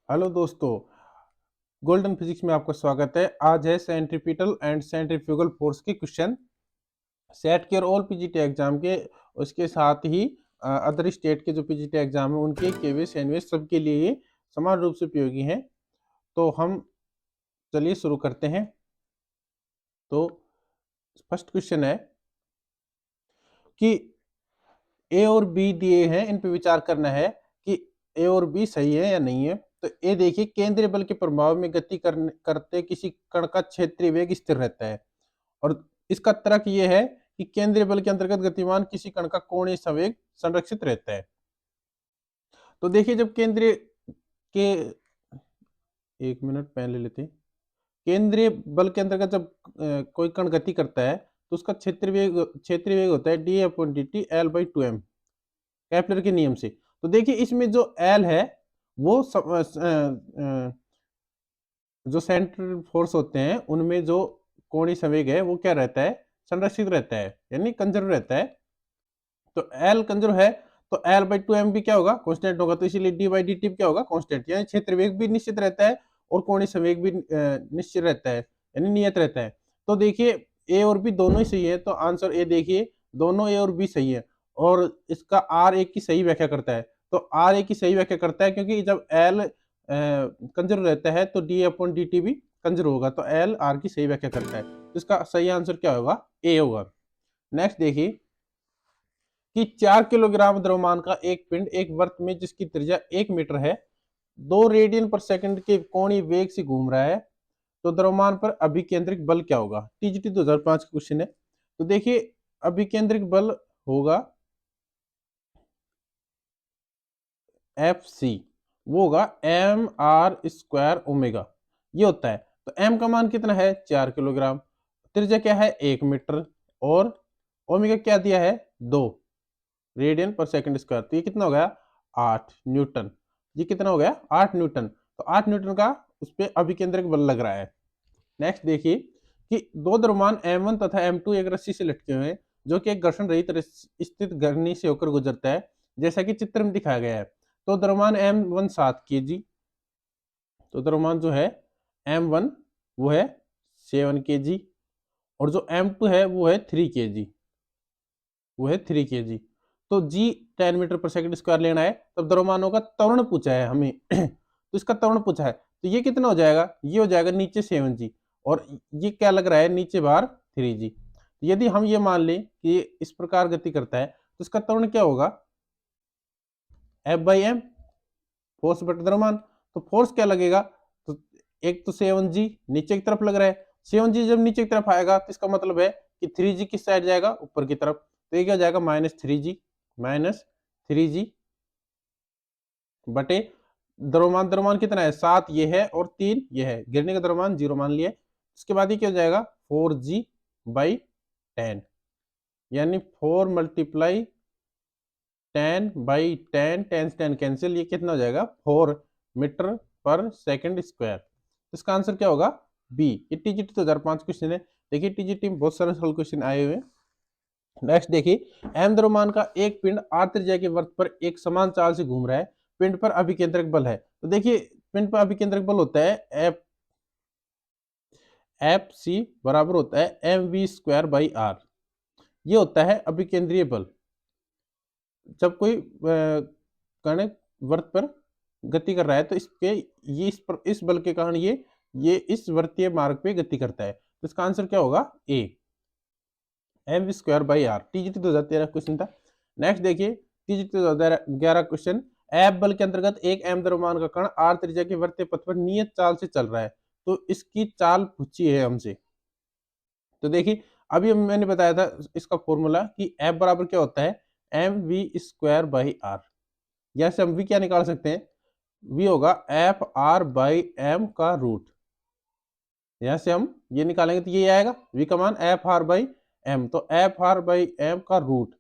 Hello दोस्तों, golden physics में आपका स्वागत है। आज है सेंट्रीपिटल एंड सेंट्रीफ्यूगल फोर्स के क्वेश्चन। सेट के और ऑल पीजीटी एग्जाम के, उसके साथ ही अदर स्टेट के जो पीजीटी एग्जाम है उनके केवीएस एनवीएस सबके लिए ये समान रूप से उपयोगी हैं। तो हम चलिए शुरू करते हैं। तो फर्स्ट क्वेश्चन है कि ए और बी दिए हैं, इन पे विचार करना है कि ए और बी सही है या नहीं है। तो ए देखिए, केंद्रीय बल के प्रभाव में गति करते किसी कण का क्षेत्रीय वेग स्थिर रहता है। और इसका तर्क ये है कि केंद्रीय बल के अंतर्गत गतिमान किसी कण का कोणीय संवेग संरक्षित रहता है। तो देखिए, जब केंद्रीय के एक मिनट पहले लेते हैं। केंद्रीय बल के अंतर्गत जब कोई कण गति करता है तो उसका क्षेत्रीय वेग होता है D upon D T L by two M, Kepler के नियम से। तो देखिए, इसमें जो एल है वो जो सेंट्रल फोर्स होते हैं उनमें जो कोणीय संवेग है वो क्या रहता है, संरक्षित रहता है, यानी कंजर्व रहता है। तो एल कंजर्व है तो एल बाई टू एम भी क्या होगा, कांस्टेंट होगा। तो इसीलिए डी बाई डी टी क्या होगा, कांस्टेंट। यानी क्षेत्र वेग भी निश्चित रहता है और कोणीय संवेग भी निश्चित रहता है, यानी नियत रहता है। तो देखिए, ए और बी दोनों ही सही है। तो आंसर ए देखिए, दोनों ए और बी सही है। और इसका आर एक की सही व्याख्या करता है। तो आर एक की सही व्याख्या करता है क्योंकि जब एल कंजर्व रहता है तो डी अपॉन डी टी भी कंजर्व होगा। तो एल आर की सही व्याख्या करता है। तो इसका सही आंसर क्या होगा, ए होगा। नेक्स्ट देखिए कि 4 किलोग्राम द्रव्यमान का एक पिंड एक वृत्त में जिसकी त्रिज्या 1 मीटर है 2 रेडियन पर सेकंड के कोणीय वेग से घूम रहा है, तो द्रव्यमान पर अभिकेंद्रिक बल क्या होगा। टीजीटी 2005 का क्वेश्चन है। तो देखिए, अभिकेंद्रिक बल होगा एफ सी, वो होगा एम आर स्क्वायर ओमेगा, ये होता है। तो एम का मान कितना है, 4 किलोग्राम, त्रिज्या क्या है 1 मीटर, और ओमेगा क्या दिया है 2 रेडियन पर सेकंड स्क्वायर। तो ये कितना हो गया 8 न्यूटन। ये कितना हो गया 8 न्यूटन। तो 8 न्यूटन का उस पर अभिकेंद्रिक बल लग रहा है। नेक्स्ट देखिए कि दो द्रव्यमान m1 तथा m2 एक रस्सी से लटके हुए हैं जो कि एक घर्षण रहित स्थित घर्षणी से होकर गुजरता है, जैसा कि चित्र में दिखाया गया है। तो द्रव्यमान m1 7 kg, तो द्रव्यमान जो है m1 वो है 7 kg, और जो m2 है वो है 3 kg, वो है 3 kg। तो g 10 मीटर पर सेकंड स्क्वायर लेना है। तब द्रव्यमानों का त्वरण पूछा है हमें तो इसका त्वरण पूछा है। तो ये कितना हो जाएगा, ये हो जाएगा नीचे 7g, और ये क्या लग रहा है नीचे बाहर 3g। यदि हम ये मान लें कि इस प्रकार गति करता है तो इसका त्वरण क्या होगा, एफ बाई एम, फोर्स बट द्रव्यमान। तो फोर्स क्या लगेगा, तो एक तो 7g नीचे की तरफ लग रहा है। 7g जब नीचे की तरफ आएगा तो इसका मतलब है कि 3g किस साइड जाएगा, ऊपर की तरफ। तो ये क्या जाएगा -3g बटे द्रव्यमान। द्रव्यमान कितना है 7 ये है और 3 ये है, गिरने का द्रव्यमान 0 मान लिया। उसके बाद ये क्या हो जाएगा 4g बाई 10, यानी 4 मल्टीप्लाई 10 बाई 10, 10 से 10 कैंसिल, ये कितना हो जाएगा 4 मीटर पर सेकंड स्क्वायर। तो इसका आंसर क्या होगा बी। ये टीजीटी 2005 क्वेश्चन है। देखिए, टीजीटी में बहुत सारे सरल क्वेश्चन आए हुए हैं। नेक्स्ट देखिए, एम द्रव्यमान का एक पिंड आर त्रिज्या के वृत्त पर एक समान चाल से घूम रहा है, पिंड पर अभिकेंद्रक बल है। तो देखिए, पिंड पर अभिकेंद्रक बल होता है एफ एफ सी बराबर होता है M we square by R, ये होता है अभिकेंद्रीय बल। जब कोई कण वृत्त पर गति कर रहा है तो इसके ये इस बल के कारण ये इस वृत्तीय मार्ग पे गति करता है। तो इसका आंसर क्या होगा A, m we square by r. TGT 2013 question था। नेक्स्ट देखिए, टीजीटी 2011 क्वेश्चन, एफ बल के अंतर्गत एक एम द्रव्यमान का कण आर त्रिज्या के वृत्तीय पथ पर नियत चाल से चल रहा है, तो इसकी चाल पूछी है हमसे। तो देखिए, अभी मैंने बताया था इसका फॉर्मूला कि एफ बराबर क्या होता है M we square by R. यहाँ से हम वी क्या निकाल सकते हैं, वी होगा एफ आर बाई एम का रूट। यहाँ से हम ये निकालेंगे तो ये आएगा वी का मान एफ आर बाई एम, तो एफ आर बाई एम का रूट।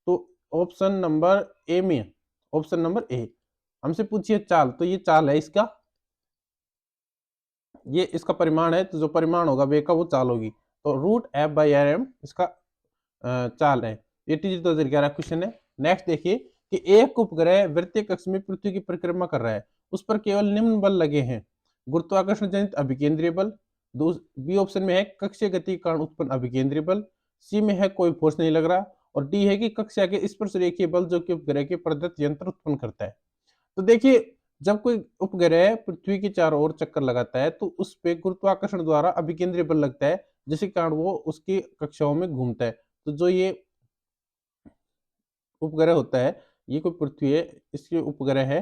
तो ऑप्शन नंबर ए में, ऑप्शन नंबर ए हमसे पूछिए चाल, तो ये चाल है इसका, ये इसका परिमाण है, तो जो परिमाण होगा वे का वो चाल होगी। तो root F by R M इसका चाल है। ये टीजी 2011 क्वेश्चन है। नेक्स्ट देखिए कि एक उपग्रह वृत्तीय कक्ष में पृथ्वी की परिक्रमा कर रहा है उस पर केवल निम्न बल लगे हैं: गुरुत्वाकर्षण जनित अभिकेंद्रीय बल, बी ऑप्शन में है कक्षीय गति के कारण उत्पन्न अभिकेंद्रीय बल, सी में है कोई फोर्स नहीं लग रहा, और डी है कि कक्षा के स्पर्श रेखीय बल जो कि उपग्रह के प्रदत्त यंत्र उत्पन्न करता है। तो देखिए, जब कोई उपग्रह पृथ्वी के चारों ओर चक्कर लगाता है तो उस पे गुरुत्वाकर्षण द्वारा अभिकेंद्रीय बल लगता है, जिसके कारण वो उसकी कक्षाओं में घूमता है। तो जो ये उपग्रह होता है, ये कोई पृथ्वी है, इसके उपग्रह है,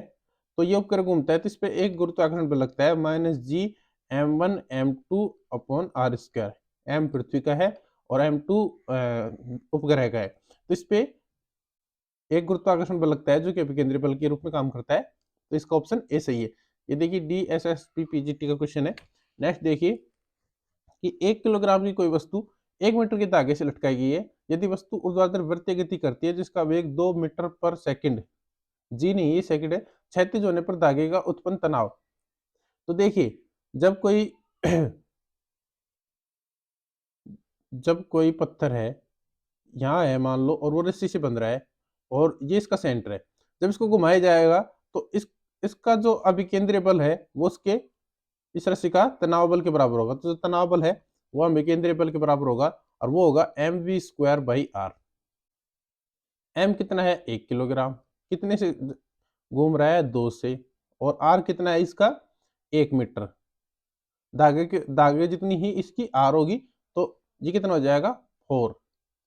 तो ये उपग्रह घूमता है तो इस पे एक गुरुत्वाकर्षण बल लगता है -G m1m2/r²। m पृथ्वी का है और m2 उपग्रह का है, तो इस पे एक गुरुत्वाकर्षण बल लगता है जो कि अभिकेंद्रीय बल के रूप में काम करता है। तो इसका ऑप्शन ए सही है। ये देखिए DSSP PGT का क्वेश्चन है। नेक्स्ट देखिए कि 1 किलोग्राम की कोई वस्तु 1 मीटर के धागे से लटकाई गई है। यदि वस्तु ऊर्ध्वाधर वृत्तीय गति करती है जिसका वेग 2 मीटर पर सेकंड, जी नहीं ये सेकंड है, क्षैतिज होने पर धागे का उत्पन्न तनाव। तो देखिए, जब कोई जब कोई पत्थर है, यहाँ है मान लो, और वो रस्सी से बंध रहा है और ये इसका सेंटर है, जब इसको घुमाया जाएगा तो इसका जो अभिकेंद्रीय बल है वो उसके इस रस्सी का तनाव बल के बराबर होगा। तो जो तनाव बल है वो अभिकेंद्रीय बल के बराबर होगा और वो होगा mv²/r। m कितना है 1 किलोग्राम, कितने से घूम रहा है 2 से, और r कितना है इसका 1 मीटर, धागे जितनी ही इसकी r होगी, तो ये कितना हो जाएगा 4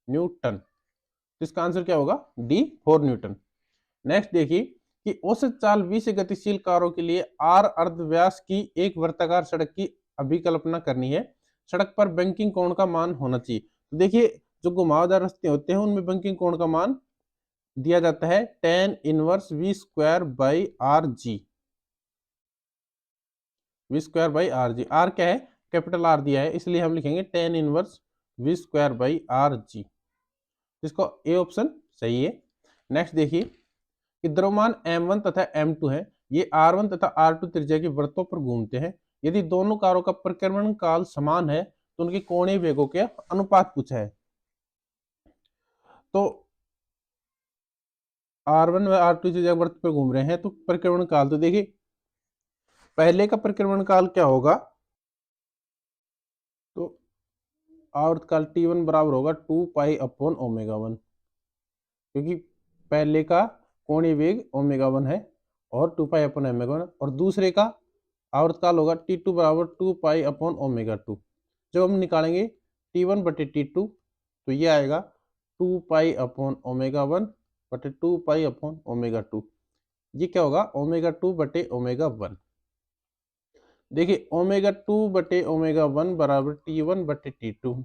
न्यूटन। तो इसका आंसर क्या होगा डी 4 न्यूटन। नेक्स्ट देखिए कि औसत चाल v से गतिशील कारों के लिए r अर्धव्यास की एक वर्ताकार सड़क की अभिकल्पना करनी है। सड़क पर बंकिंग कोण का मान होना चाहिए। तो देखिए, जो घुमावदार रास्ते होते हैं उनमें बंकिंग कोण का मान दिया जाता है tan inverse v²/rg। v²/rg, r क्या है, कैपिटल R दिया है, इसलिए हम लिखेंगे tan इनवर्स v²/rg। इसको ए ऑप्शन सही है। नेक्स्ट देखिए कि द्रव्यमान m1 तथा m2 है, ये r1 तथा r2 त्रिज्या की वृत्तों पर घूमते हैं। यदि दोनों कारों का परिक्रमण काल समान है तो उनके कोणीय वेगों के अनुपात पूछा है। तो r1 व r2 त्रिज्या वृत्त पर घूम रहे हैं, तो परिक्रमण काल, तो देखिए पहले का परिक्रमण काल क्या होगा, तो आवर्तकाल t1 बराबर होगा 2π/ω1, क्योंकि पहले का कोणीय वेग ω1 है और 2π/ω1, और दूसरे का आवर्तकाल होगा t2 बराबर 2π/ω2। जब हम निकालेंगे t1/t2 तो ये आएगा 2π/ω1/2π/ω2। ये क्या होगा ω2/ω1। देखिए ω2/ω1 बराबर t1/t2।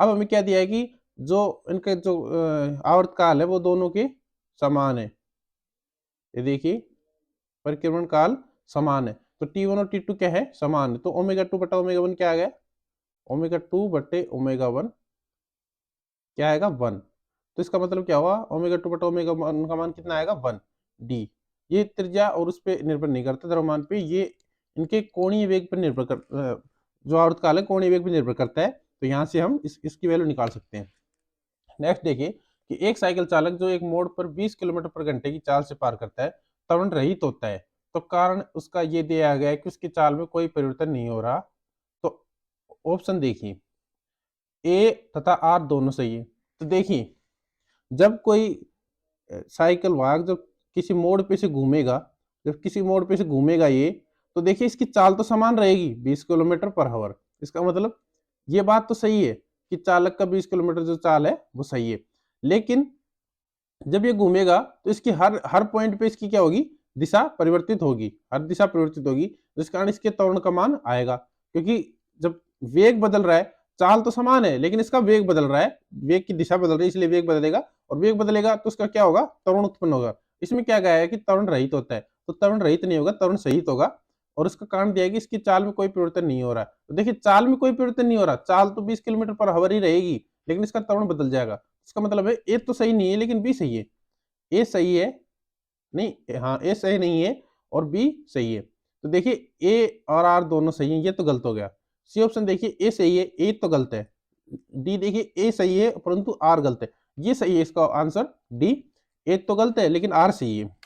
अब हमें क्या दिया है कि जो इनके जो आवर्तकाल है वो दोनों के समान है। ये देखिए परिक्रमण काल समान है, तो t1 और t2 क्या है, समान है, तो ω2/ω1 क्या आ गया, ω2/ω1 क्या आएगा 1। तो इसका मतलब क्या हुआ, ω2/ω1 का मान कितना आएगा 1 डी। ये त्रिज्या और उस पर निर्भर नहीं करता द्रव्यमान पे, ये इनके कोणीय वेग पर निर्भर कर, जो आवर्तकाल है कोणीय वेग पर निर्भर करता है। तो यहाँ से हम इसकी वैल्यू निकाल सकते हैं। नेक्स्ट देखिए कि एक साइकिल चालक जो एक मोड़ पर 20 किलोमीटर पर घंटे की चाल से पार करता है त्वरण रहित होता है, तो कारण उसका ये दिया गया है कि उसकी चाल में कोई परिवर्तन नहीं हो रहा। तो ऑप्शन देखिए ए तथा आर दोनों सही है। तो देखिए, जब कोई साइकिल वाहक जब किसी मोड़ पे से घूमेगा, जब किसी मोड़ पे से घूमेगा ये, तो देखिए इसकी चाल तो समान रहेगी 20 किलोमीटर पर आवर। इसका मतलब ये बात तो सही है कि चालक का 20 किलोमीटर जो चाल है वो सही है, लेकिन जब ये घूमेगा तो इसकी हर पॉइंट पे इसकी क्या होगी, दिशा परिवर्तित होगी, हर दिशा परिवर्तित होगी, जिस कारण इसके त्वरण का मान आएगा। क्योंकि जब वेग बदल रहा है, चाल तो समान है लेकिन इसका वेग बदल रहा है, वेग की दिशा बदल रही है, इसलिए वेग बदलेगा, और वेग बदलेगा तो उसका क्या होगा, त्वरण उत्पन्न होगा। इसमें क्या गया है कि त्वरण रहित होता है, तो त्वरण रहित नहीं होगा, त्वरण सहित होगा, और उसका कारण दिया है कि इसकी चाल में कोई परिवर्तन नहीं हो रहा है। तो देखिए चाल में कोई परिवर्तन नहीं हो रहा, चाल तो 20 किलोमीटर पर आवर ही रहेगी, लेकिन इसका त्वरण बदल जाएगा। इसका मतलब है ए तो सही नहीं है लेकिन बी सही है। ए सही है नहीं, हाँ ए सही नहीं है और बी सही है। तो देखिए ए और आर दोनों सही है, ये तो गलत हो गया। सी ऑप्शन देखिए ए सही है, ए तो गलत है। डी देखिए ए सही है परंतु आर गलत है, ये सही है इसका आंसर डी। ए तो गलत है लेकिन आर सही है।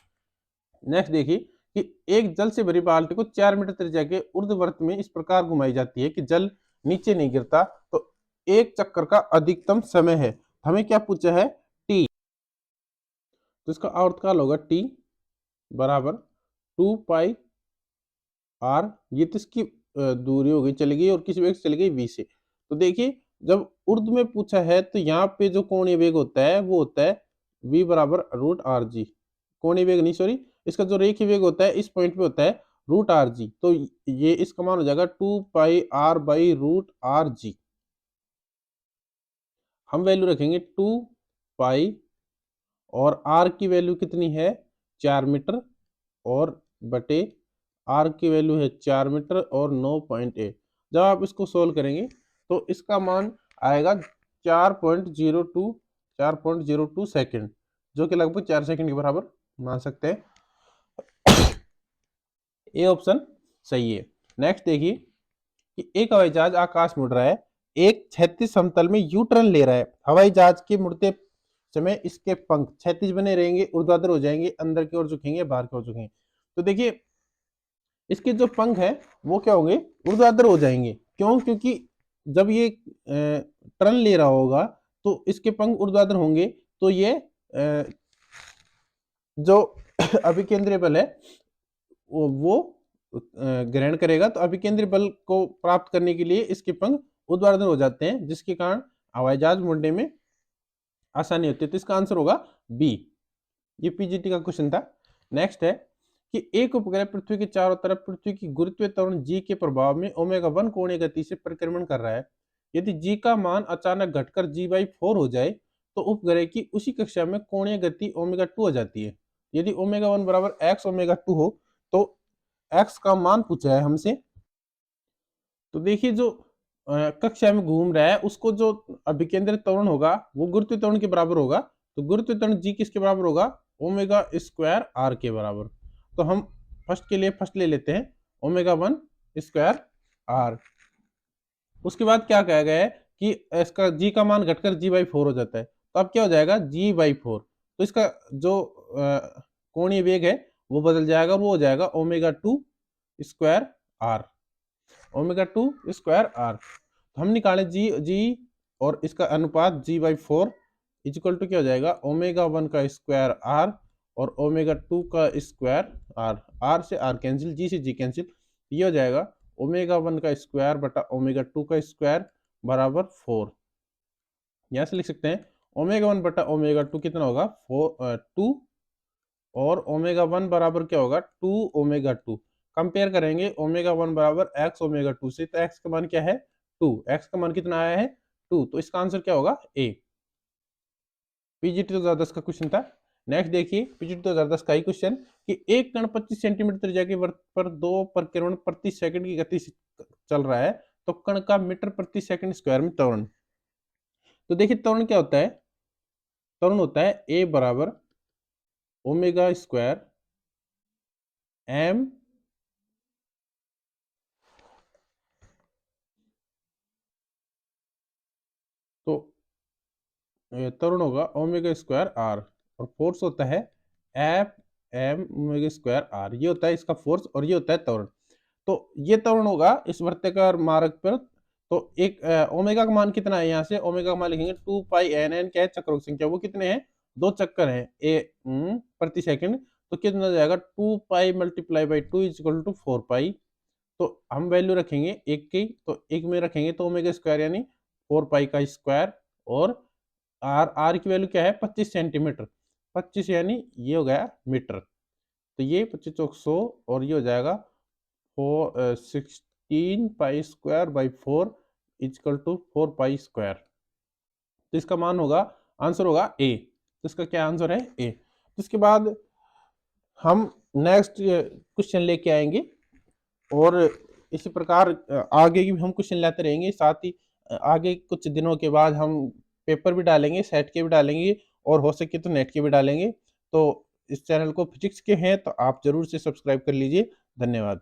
नेक्स्ट देखिए कि एक जल से भरी बाल्टी को 4 मीटर त्रिज्या के ऊर्ध्वाधर में इस प्रकार घुमाई जाती है कि जल नीचे नहीं गिरता, तो एक चक्कर का अधिकतम समय है। हमें क्या पूछा है? टी। तो इसका आवर्तकाल होगा टी बराबर 2 पाई आर। ये तो इसकी दूरी हो गई, चली गई, और किसी वेग से चली गई v से। तो देखिए जब ऊर्ध्व में पूछा है तो यहाँ पे जो कोणीय वेग होता है वो होता है v बराबर रूट आर जी। कोणीय वेग नहीं, सॉरी, इसका जो रेखीय वेग होता है इस पॉइंट पे होता है रूट आर जी। तो ये इसका मान हो जाएगा 2 pi r by root r g. हम वैल्यू रखेंगे 2 पाई, और आर की वैल्यू कितनी है? 4 मीटर, और बटे आर की वैल्यू है 4 मीटर और 9.8। जब आप इसको सोल्व करेंगे तो इसका मान आएगा 4.02 सेकंड, जो कि लगभग 4 सेकंड के बराबर मान सकते हैं। ए ऑप्शन सही है। नेक्स्ट देखिए कि एक हवाई जहाज आकाश में उड़ रहा है, एक क्षैतिज समतल में यू टर्न ले रहा है। हवाई जहाज के मुड़ते समय इसके पंख क्षैतिज बने रहेंगे, ऊर्ध्वाधर हो जाएंगे, अंदर की ओर झुकेंगे, बाहर की ओर झुकेंगे। तो देखिए इसके जो पंख है वो क्या होंगे? ऊर्ध्वाधर हो जाएंगे। क्यों? क्योंकि जब ये टर्न ले रहा होगा तो इसके पंख ऊर्ध्वाधर होंगे, तो ये जो अभिकेंद्रीय बल है वो ग्रहण करेगा। तो अभिकेंद्रीय बल को प्राप्त करने के लिए इसके पंख ऊर्ध्वाधर हो जाते हैं, जिसके कारण हवाई जहाज मुड़ने में आसानी होती है। तो इसका आंसर होगा बी। ये पीजीटी का क्वेश्चन था। नेक्स्ट है कि एक उपग्रह पृथ्वी के चारों तरफ पृथ्वी की गुरुत्वीय त्वरण जी के प्रभाव में ओमेगा 1 कोणीय गति से परिक्रमण कर रहा है। यदि जी का मान अचानक घटकर g/4 हो जाए तो उपग्रह की उसी कक्षा में कोणीय गति ओमेगा 2 हो जाती है। यदि ओमेगा 1 बराबर x ओमेगा 2 हो तो x का मान पूछा है हमसे। तो देखिए जो कक्षा में घूम रहा है उसको जो अभिकेंद्र त्वरण होगा वो गुरुत्वीय त्वरण के बराबर होगा। तो गुरुत्वीय त्वरण जी किसके बराबर होगा? ओमेगा स्क्वायर आर के बराबर। तो हम फर्स्ट के लिए फर्स्ट ले लेते हैं, ओमेगा 1 स्क्वायर आर। उसके बाद क्या कहा गया है कि इसका जी का मान घटकर g/4 हो जाता है। तो अब क्या हो जाएगा? g/4। तो इसका जो कोणीय वेग है वो बदल जाएगा, वो हो जाएगा omega 2 square R. Omega 2 square R. तो हम निकाले जी और इसका अनुपात g/4 इक्वल टू क्या हो जाएगा? ओमेगा 1 का स्क्वायर आर और ओमेगा 2 का स्क्वायर आर। आर से आर कैंसिल, जी से जी कैंसिल। ये हो जाएगा ओमेगा 1 का स्क्वायर बटा ओमेगा 2 का स्क्वायर बराबर 4। यहाँ से लिख सकते हैं ओमेगा 1 बटा ओमेगा 2 कितना होगा? 2, और ओमेगा 1 बराबर क्या होगा? 2 ओमेगा 2। कंपेयर करेंगे ओमेगा 1 बराबर x ओमेगा 2 से, तो x का मान क्या है? 2। x का मान कितना आया है? 2। तो इसका आंसर क्या होगा? ए। पीजीटी 2010 का क्वेश्चन था। नेक्स्ट देखिए पीजीटी 2010 का ही क्वेश्चन कि एक कण 25 सेंटीमीटर त्रिज्या के वृत्त पर 2 परिक्रमण प्रति सेकंड की गति से चल रहा है, तो कण का मीटर प्रति सेकंड स्क्वायर में त्वरण। तो देखिए त्वरण क्या होता है? त्वरण होता है ए बराबर ओमेगा स्क्वायर एम तो त्वरण होगा ओमेगा स्क्वायर आर, और फोर्स होता है F M omega square R. ये होता है इसका फोर्स और ये होता है त्वरण। तो ये त्वरण होगा इस वृत्ताकार मार्ग पर। तो एक ओमेगा का मान कितना है? यहाँ से ओमेगा का मान लिखेंगे 2 पाई एन। एन क्या है? चक्रों की संख्या। वो कितने हैं? 2 चक्कर हैं प्रति सेकंड। तो कितना हो जाएगा? 2 pi multiply by 2 equal to 4 pi. तो हम वैल्यू रखेंगे एक की, तो एक में रखेंगे तो ओमेगा स्क्वायर यानी 4 पाई का स्क्वायर, और आर, आर की वैल्यू क्या है? 25 सेंटीमीटर। 25 यानी ये हो गया मीटर। तो ये 25 चौक 100, और ये हो जाएगा 16 pi square by 4 equal to 4 pi square. तो इसका मान होगा, आंसर होगा ए। तो इसका क्या आंसर है? ए। तो इसके बाद हम नेक्स्ट क्वेश्चन लेके आएंगे, और इसी प्रकार आगे भी हम क्वेश्चन लाते रहेंगे। साथ ही आगे कुछ दिनों के बाद हम पेपर भी डालेंगे, सेट के भी डालेंगे, और हो सके तो नेट के भी डालेंगे। तो इस चैनल को फिजिक्स के हैं तो आप जरूर से सब्सक्राइब कर लीजिए। धन्यवाद।